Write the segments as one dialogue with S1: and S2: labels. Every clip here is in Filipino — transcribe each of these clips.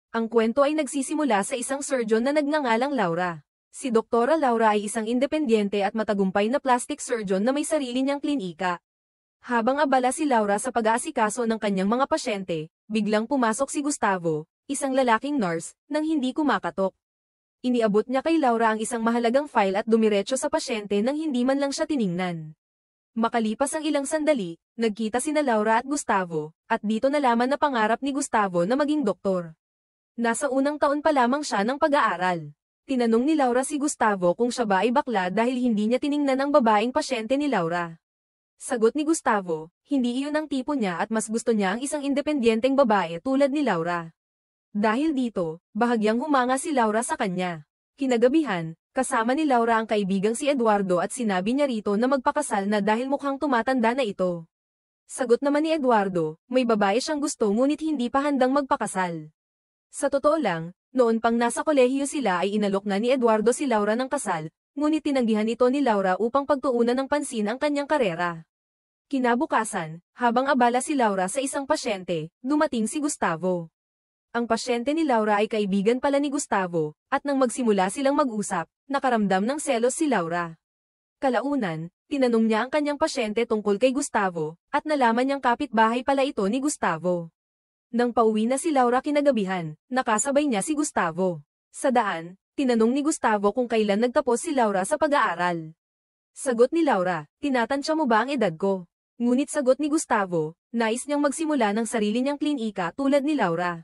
S1: Ang kwento ay nagsisimula sa isang surgeon na nagngangalang Laura. Si Doktora Laura ay isang independyente at matagumpay na plastic surgeon na may sarili niyang klinika. Habang abala si Laura sa pag-aasikaso ng kanyang mga pasyente, biglang pumasok si Gustavo, isang lalaking nurse, nang hindi kumakatok. Iniabot niya kay Laura ang isang mahalagang file at dumiretso sa pasyente nang hindi man lang siya tiningnan. Makalipas ang ilang sandali, nagkita sina Laura at Gustavo, at dito nalaman na pangarap ni Gustavo na maging doktor. Nasa unang taon pa lamang siya ng pag-aaral. Tinanong ni Laura si Gustavo kung siya ba ay bakla dahil hindi niya tiningnan ang babaeng pasyente ni Laura. Sagot ni Gustavo, hindi iyon ang tipo niya at mas gusto niya ang isang independyenteng babae tulad ni Laura. Dahil dito, bahagyang humanga si Laura sa kanya. Kinagabihan, kasama ni Laura ang kaibigang si Eduardo at sinabi niya rito na magpakasal na dahil mukhang tumatanda na ito. Sagot naman ni Eduardo, may babae siyang gusto ngunit hindi pa handang magpakasal. Sa totoo lang, noon pang nasa kolehiyo sila ay inalok na ni Eduardo si Laura ng kasal, ngunit tinanggihan ito ni Laura upang pagtuunan ng pansin ang kanyang karera. Kinabukasan, habang abala si Laura sa isang pasyente, dumating si Gustavo. Ang pasyente ni Laura ay kaibigan pala ni Gustavo, at nang magsimula silang mag-usap, nakaramdam ng selos si Laura. Kalaunan, tinanong niya ang kanyang pasyente tungkol kay Gustavo, at nalaman niyang kapitbahay pala ito ni Gustavo. Nang pauwi na si Laura kinagabihan, nakasabay niya si Gustavo. Sa daan, tinanong ni Gustavo kung kailan nagtapos si Laura sa pag-aaral. Sagot ni Laura, tinatansya mo ba ang edad ko? Ngunit sagot ni Gustavo, nais niyang magsimula ng sarili niyang klinika tulad ni Laura.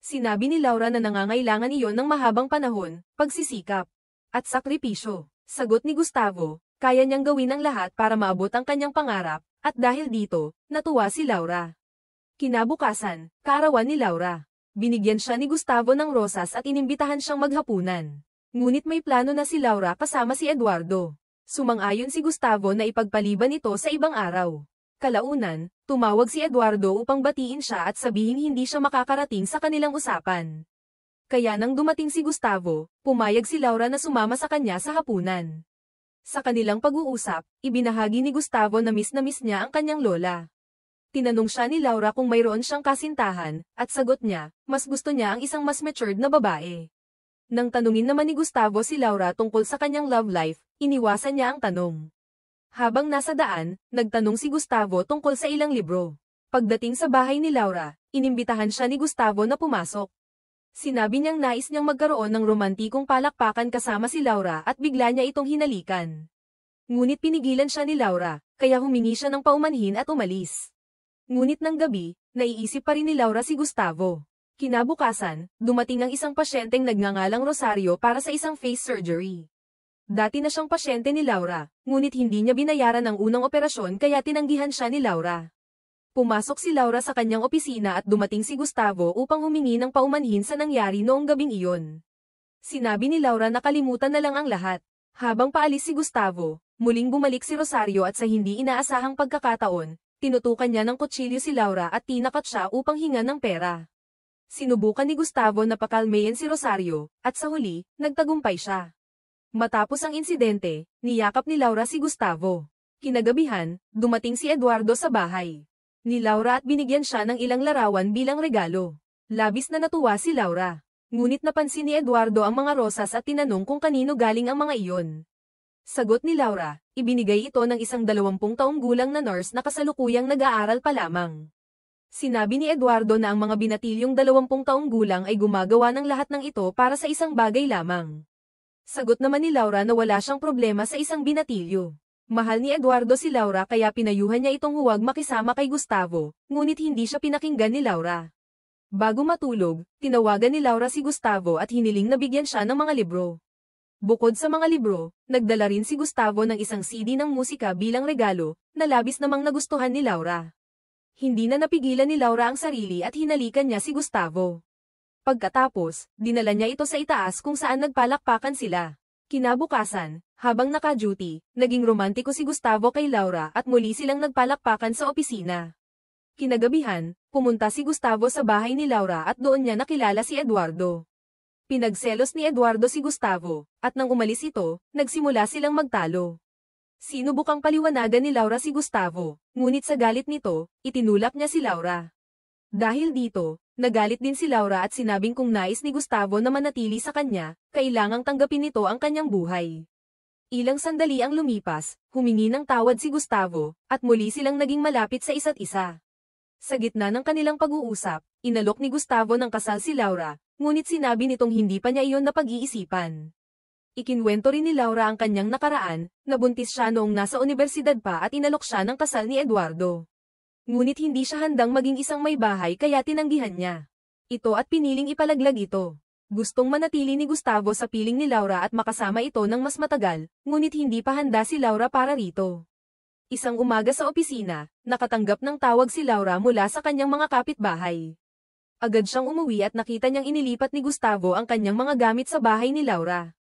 S1: Sinabi ni Laura na nangangailangan iyon ng mahabang panahon, pagsisikap, at sakripisyo. Sagot ni Gustavo, kaya niyang gawin ang lahat para maabot ang kanyang pangarap, at dahil dito, natuwa si Laura. Kinabukasan, kaarawan ni Laura. Binigyan siya ni Gustavo ng rosas at inimbitahan siyang maghapunan. Ngunit may plano na si Laura kasama si Eduardo. Sumang-ayon si Gustavo na ipagpaliban ito sa ibang araw. Kalaunan, tumawag si Eduardo upang batiin siya at sabihin hindi siya makakarating sa kanilang usapan. Kaya nang dumating si Gustavo, pumayag si Laura na sumama sa kanya sa hapunan. Sa kanilang pag-uusap, ibinahagi ni Gustavo na miss niya ang kanyang lola. Tinanong siya ni Laura kung mayroon siyang kasintahan, at sagot niya, mas gusto niya ang isang mas matured na babae. Nang tanungin naman ni Gustavo si Laura tungkol sa kanyang love life, iniwasan niya ang tanong. Habang nasa daan, nagtanong si Gustavo tungkol sa ilang libro. Pagdating sa bahay ni Laura, inimbitahan siya ni Gustavo na pumasok. Sinabi niyang nais niyang magkaroon ng romantikong palakpakan kasama si Laura at bigla niya itong hinalikan. Ngunit pinigilan siya ni Laura, kaya humingi siya ng paumanhin at umalis. Ngunit ng gabi, naiisip pa rin ni Laura si Gustavo. Kinabukasan, dumating ang isang pasyenteng nagngangalang Rosario para sa isang face surgery. Dati na siyang pasyente ni Laura, ngunit hindi niya binayaran ang unang operasyon kaya tinanggihan siya ni Laura. Pumasok si Laura sa kanyang opisina at dumating si Gustavo upang humingi ng paumanhin sa nangyari noong gabing iyon. Sinabi ni Laura na kalimutan na lang ang lahat. Habang paalis si Gustavo, muling bumalik si Rosario at sa hindi inaasahang pagkakataon, tinutukan niya ng kutsilyo si Laura at tinakat siya upang hingan ng pera. Sinubukan ni Gustavo na pakalmayin si Rosario, at sa huli, nagtagumpay siya. Matapos ang insidente, niyakap ni Laura si Gustavo. Kinagabihan, dumating si Eduardo sa bahay ni Laura at binigyan siya ng ilang larawan bilang regalo. Labis na natuwa si Laura. Ngunit napansin ni Eduardo ang mga rosas at tinanong kung kanino galing ang mga iyon. Sagot ni Laura, ibinigay ito ng isang 20 taong gulang na nurse na kasalukuyang nag-aaral pa lamang. Sinabi ni Eduardo na ang mga binatilyong 20 taong gulang ay gumagawa ng lahat ng ito para sa isang bagay lamang. Sagot naman ni Laura na wala siyang problema sa isang binatilyo. Mahal ni Eduardo si Laura kaya pinayuhan niya itong huwag makisama kay Gustavo, ngunit hindi siya pinakinggan ni Laura. Bago matulog, tinawagan ni Laura si Gustavo at hiniling na bigyan siya ng mga libro. Bukod sa mga libro, nagdala rin si Gustavo ng isang CD ng musika bilang regalo, na labis namang nagustuhan ni Laura. Hindi na napigilan ni Laura ang sarili at hinalikan niya si Gustavo. Pagkatapos, dinala niya ito sa itaas kung saan nagpalakpakan sila. Kinabukasan, habang naka-duty, naging romantiko si Gustavo kay Laura at muli silang nagpalakpakan sa opisina. Kinagabihan, pumunta si Gustavo sa bahay ni Laura at doon niya nakilala si Eduardo. Pinagselos ni Eduardo si Gustavo, at nang umalis ito, nagsimula silang magtalo. Sinubukang paliwanagan ni Laura si Gustavo, ngunit sa galit nito, itinulak niya si Laura. Dahil dito, Nagalit din si Laura at sinabing kung nais ni Gustavo na manatili sa kanya, kailangang tanggapin nito ang kanyang buhay. Ilang sandali ang lumipas, humingi ng tawad si Gustavo, at muli silang naging malapit sa isa't isa. Sa gitna ng kanilang pag-uusap, inalok ni Gustavo ng kasal si Laura, ngunit sinabi nitong hindi pa niya iyon napag-iisipan. Ikinwento rin ni Laura ang kanyang nakaraan, nabuntis siya noong nasa universidad pa at inalok siya ng kasal ni Eduardo. Ngunit hindi siya handang maging isang may bahay kaya tinanggihan niya ito at piniling ipalaglag ito. Gustong manatili ni Gustavo sa piling ni Laura at makasama ito ng mas matagal, ngunit hindi pa handa si Laura para rito. Isang umaga sa opisina, nakatanggap ng tawag si Laura mula sa kanyang mga kapitbahay. Agad siyang umuwi at nakita niyang inilipat ni Gustavo ang kanyang mga gamit sa bahay ni Laura.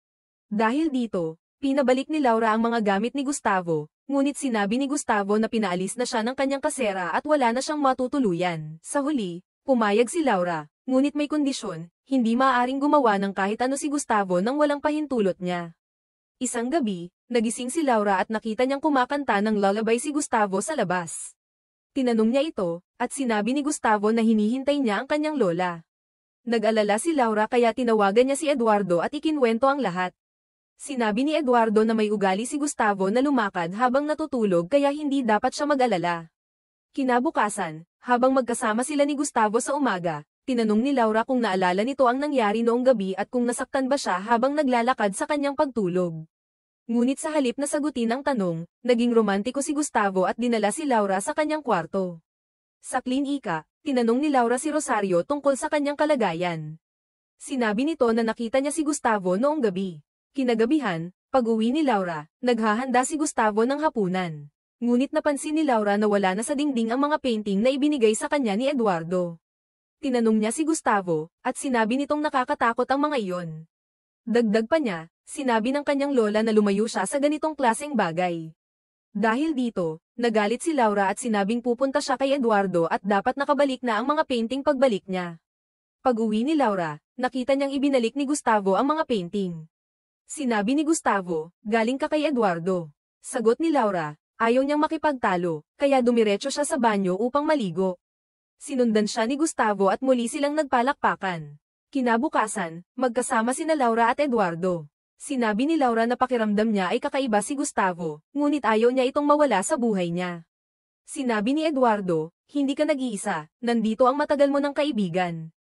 S1: Dahil dito, pinabalik ni Laura ang mga gamit ni Gustavo, ngunit sinabi ni Gustavo na pinaalis na siya ng kanyang kasera at wala na siyang matutuluyan. Sa huli, pumayag si Laura, ngunit may kondisyon, hindi maaaring gumawa ng kahit ano si Gustavo nang walang pahintulot niya. Isang gabi, nagising si Laura at nakita niyang kumakanta ng lullaby si Gustavo sa labas. Tinanong niya ito, at sinabi ni Gustavo na hinihintay niya ang kanyang lola. Nag-alala si Laura kaya tinawagan niya si Eduardo at ikinwento ang lahat. Sinabi ni Eduardo na may ugali si Gustavo na lumakad habang natutulog kaya hindi dapat siya mag-alala. Kinabukasan, habang magkasama sila ni Gustavo sa umaga, tinanong ni Laura kung naalala nito ang nangyari noong gabi at kung nasaktan ba siya habang naglalakad sa kanyang pagtulog. Ngunit sa halip na sagutin ang tanong, naging romantiko si Gustavo at dinala si Laura sa kanyang kwarto. Sa klinika, tinanong ni Laura si Rosario tungkol sa kanyang kalagayan. Sinabi nito na nakita niya si Gustavo noong gabi. Kinagabihan, pag-uwi ni Laura, naghahanda si Gustavo ng hapunan. Ngunit napansin ni Laura na wala na sa dingding ang mga painting na ibinigay sa kanya ni Eduardo. Tinanong niya si Gustavo, at sinabi nitong nakakatakot ang mga iyon. Dagdag pa niya, sinabi ng kanyang lola na lumayo siya sa ganitong klaseng bagay. Dahil dito, nagalit si Laura at sinabing pupunta siya kay Eduardo at dapat nakabalik na ang mga painting pagbalik niya. Pag-uwi ni Laura, nakita niyang ibinalik ni Gustavo ang mga painting. Sinabi ni Gustavo, galing ka kay Eduardo. Sagot ni Laura, ayaw niyang makipagtalo, kaya dumiretso siya sa banyo upang maligo. Sinundan siya ni Gustavo at muli silang nagpalakpakan. Kinabukasan, magkasama sina Laura at Eduardo. Sinabi ni Laura na pakiramdam niya ay kakaiba si Gustavo, ngunit ayaw niya itong mawala sa buhay niya. Sinabi ni Eduardo, hindi ka nag-iisa, nandito ang matagal mo ng kaibigan.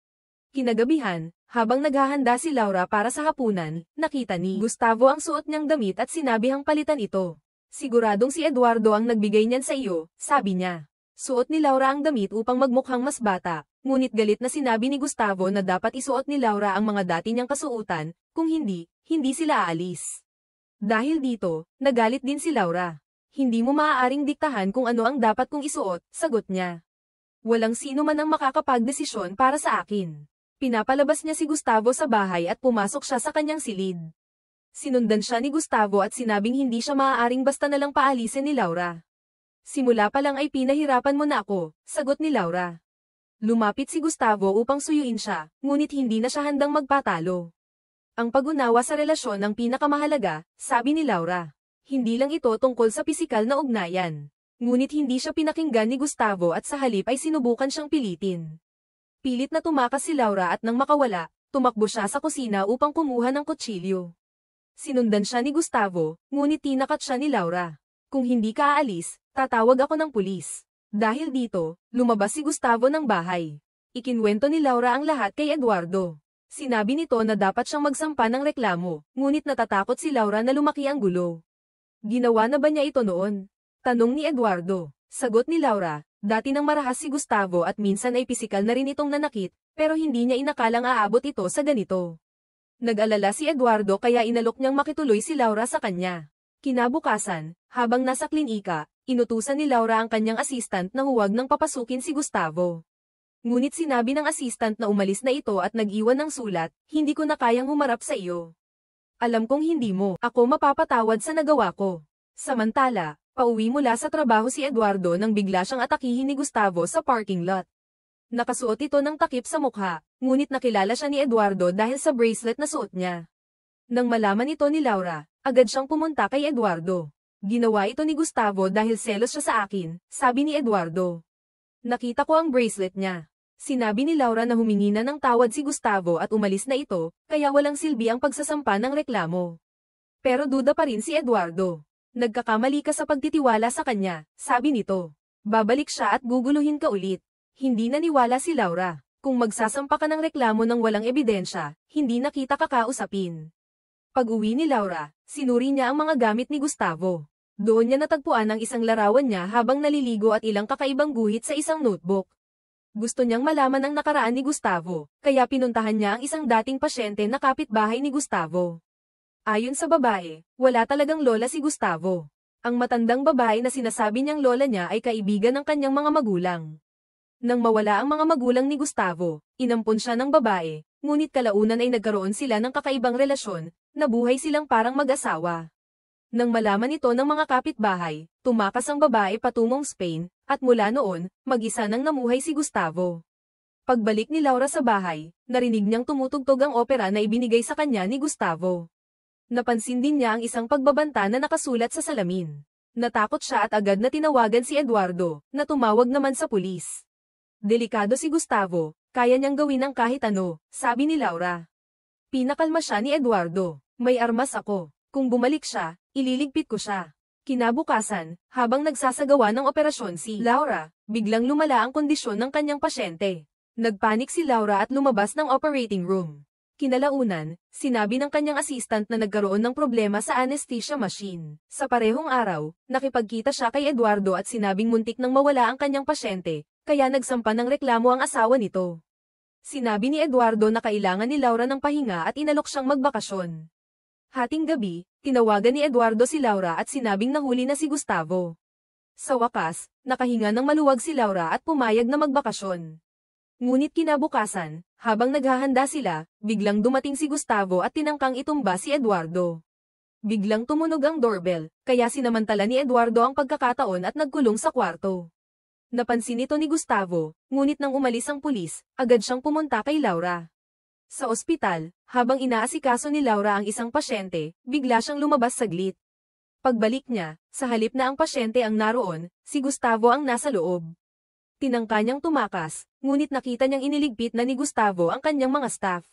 S1: Kinagabihan, habang naghahanda si Laura para sa hapunan, nakita ni Gustavo ang suot niyang damit at sinabihang palitan ito. Siguradong si Eduardo ang nagbigay niyan sa iyo, sabi niya. Suot ni Laura ang damit upang magmukhang mas bata, ngunit galit na sinabi ni Gustavo na dapat isuot ni Laura ang mga dati niyang kasuotan, kung hindi, hindi sila aalis. Dahil dito, nagalit din si Laura. Hindi mo maaaring diktahan kung ano ang dapat kong isuot, sagot niya. Walang sino man ang makakapagdesisyon para sa akin. Pinapalabas niya si Gustavo sa bahay at pumasok siya sa kanyang silid. Sinundan siya ni Gustavo at sinabing hindi siya maaaring basta nalang paalisin ni Laura. Simula pa lang ay pinahirapan mo na ako, sagot ni Laura. Lumapit si Gustavo upang suyuin siya, ngunit hindi na siya handang magpatalo. Ang pag-unawa sa relasyon ang pinakamahalaga, sabi ni Laura. Hindi lang ito tungkol sa pisikal na ugnayan. Ngunit hindi siya pinakinggan ni Gustavo at sa halip ay sinubukan siyang pilitin. Pilit na tumakas si Laura at nang makawala, tumakbo siya sa kusina upang kumuha ng kutsilyo. Sinundan siya ni Gustavo, ngunit tinakat siya ni Laura. Kung hindi ka aalis, tatawag ako ng pulis. Dahil dito, lumabas si Gustavo ng bahay. Ikinwento ni Laura ang lahat kay Eduardo. Sinabi nito na dapat siyang magsampa ng reklamo, ngunit natatakot si Laura na lumaki ang gulo. Ginawa na ba niya ito noon? Tanong ni Eduardo. Sagot ni Laura, dati nang marahas si Gustavo at minsan ay pisikal na rin itong nanakit, pero hindi niya inakalang aabot ito sa ganito. Nag-alala si Eduardo kaya inalok niyang makituloy si Laura sa kanya. Kinabukasan, habang nasa klinika, inutusan ni Laura ang kanyang assistant na huwag nang papasukin si Gustavo. Ngunit sinabi ng assistant na umalis na ito at nag-iwan ng sulat, hindi ko na kayang humarap sa iyo. Alam kong hindi mo ako mapapatawad sa nagawa ko. Samantala, pauwi mula sa trabaho si Eduardo nang bigla siyang atakihin ni Gustavo sa parking lot. Nakasuot ito ng takip sa mukha, ngunit nakilala siya ni Eduardo dahil sa bracelet na suot niya. Nang malaman ito ni Laura, agad siyang pumunta kay Eduardo. Ginawa ito ni Gustavo dahil selos siya sa akin, sabi ni Eduardo. Nakita ko ang bracelet niya. Sinabi ni Laura na humingi na ng tawad si Gustavo at umalis na ito, kaya walang silbi ang pagsasampa ng reklamo. Pero duda pa rin si Eduardo. Nagkakamali ka sa pagtitiwala sa kanya, sabi nito. Babalik siya at guguluhin ka ulit. Hindi naniwala si Laura. Kung magsasampa ka ng reklamo ng walang ebidensya, hindi na kita kakausapin. Pag-uwi ni Laura, sinuri niya ang mga gamit ni Gustavo. Doon niya natagpuan ang isang larawan niya habang naliligo at ilang kakaibang guhit sa isang notebook. Gusto niyang malaman ang nakaraan ni Gustavo, kaya pinuntahan niya ang isang dating pasyente na kapitbahay ni Gustavo. Ayon sa babae, wala talagang lola si Gustavo. Ang matandang babae na sinasabi niyang lola niya ay kaibigan ng kanyang mga magulang. Nang mawala ang mga magulang ni Gustavo, inampon siya ng babae, ngunit kalaunan ay nagkaroon sila ng kakaibang relasyon, nabuhay silang parang mag-asawa. Nang malaman ito ng mga kapitbahay, tumakas ang babae patungong Spain, at mula noon, mag-isa nang namuhay si Gustavo. Pagbalik ni Laura sa bahay, narinig niyang tumutugtog ang opera na ibinigay sa kanya ni Gustavo. Napansin din niya ang isang pagbabanta na nakasulat sa salamin. Natakot siya at agad na tinawagan si Eduardo, na tumawag naman sa pulis. Delikado si Gustavo, kaya niyang gawin ang kahit ano, sabi ni Laura. Pinakalma siya ni Eduardo, may armas ako. Kung bumalik siya, ililigpit ko siya. Kinabukasan, habang nagsasagawa ng operasyon si Laura, biglang lumala ang kondisyon ng kanyang pasyente. Nagpanik si Laura at lumabas ng operating room. Kinalaunan, sinabi ng kanyang assistant na nagkaroon ng problema sa anesthesia machine. Sa parehong araw, nakipagkita siya kay Eduardo at sinabing muntik nang mawala ang kanyang pasyente, kaya nagsampa ng reklamo ang asawa nito. Sinabi ni Eduardo na kailangan ni Laura ng pahinga at inalok siyang magbakasyon. Hating gabi, tinawagan ni Eduardo si Laura at sinabing nahuli na si Gustavo. Sa wakas, nakahinga ng maluwag si Laura at pumayag na magbakasyon. Ngunit kinabukasan, habang naghahanda sila, biglang dumating si Gustavo at tinangkang itumba si Eduardo. Biglang tumunog ang doorbell, kaya sinamantala ni Eduardo ang pagkakataon at nagkulong sa kwarto. Napansin ito ni Gustavo, ngunit nang umalis ang pulis, agad siyang pumunta kay Laura. Sa ospital, habang inaasikaso ni Laura ang isang pasyente, bigla siyang lumabas saglit. Pagbalik niya, sa halip na ang pasyente ang naroon, si Gustavo ang nasa loob. Tinangka niyang tumakas, ngunit nakita niyang iniligpit na ni Gustavo ang kanyang mga staff.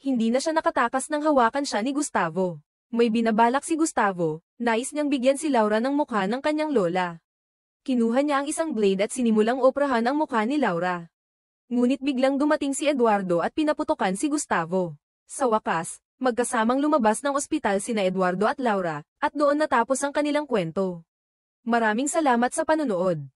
S1: Hindi na siya nakatakas nang hawakan siya ni Gustavo. May binabalak si Gustavo, nais niyang bigyan si Laura ng mukha ng kanyang lola. Kinuha niya ang isang blade at sinimulang oprahan ang mukha ni Laura. Ngunit biglang dumating si Eduardo at pinaputokan si Gustavo. Sa wakas, magkasamang lumabas ng ospital sina Eduardo at Laura, at doon natapos ang kanilang kwento. Maraming salamat sa panonood.